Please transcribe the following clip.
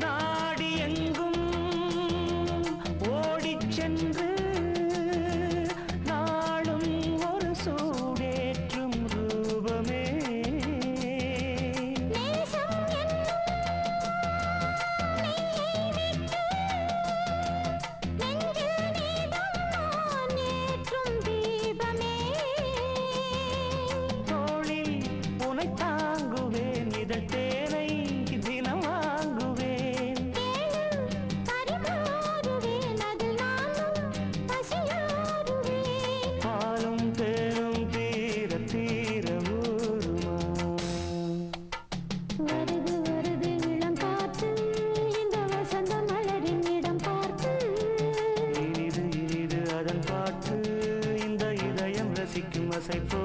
நாடி எங்கும் ஓடிச் சென்று நாளும் ஒரு சூடேற்றும் ரூபமே தோளில் உனை தாங்குவேன் இதழ் தேனை தினம் வாங்குவேன் பாலும் தேனும் தீர தீர ஊருமா வருது வருது இளம் காற்று இந்த வசந்த மலரின் இடம் பார்த்து இனிது இனிது அதன் பாட்டு இந்த இதயம் ரசிக்கும் அசைப்போ